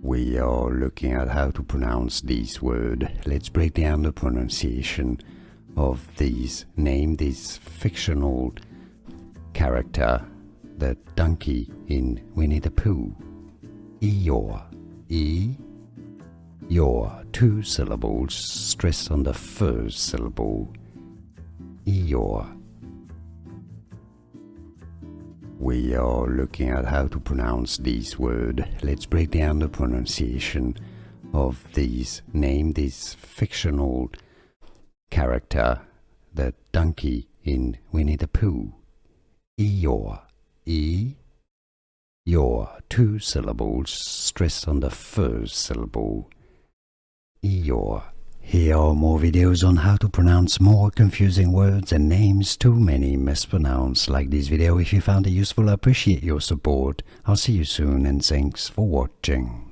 We are looking at how to pronounce this word. Let's break down the pronunciation of these. Name this fictional character, the donkey in Winnie-the-Pooh. Eeyore. E-yor. 2 syllables, stress on the first syllable. Eeyore. We are looking at how to pronounce this word. Let's break down the pronunciation of these. Name this fictional character, the donkey in Winnie-the-Pooh. Eeyore. E-yor. 2 syllables, stress on the first syllable. Eeyore. Here are more videos on how to pronounce more confusing words and names too many mispronounced. Like this video if you found it useful. I appreciate your support. I'll see you soon and thanks for watching.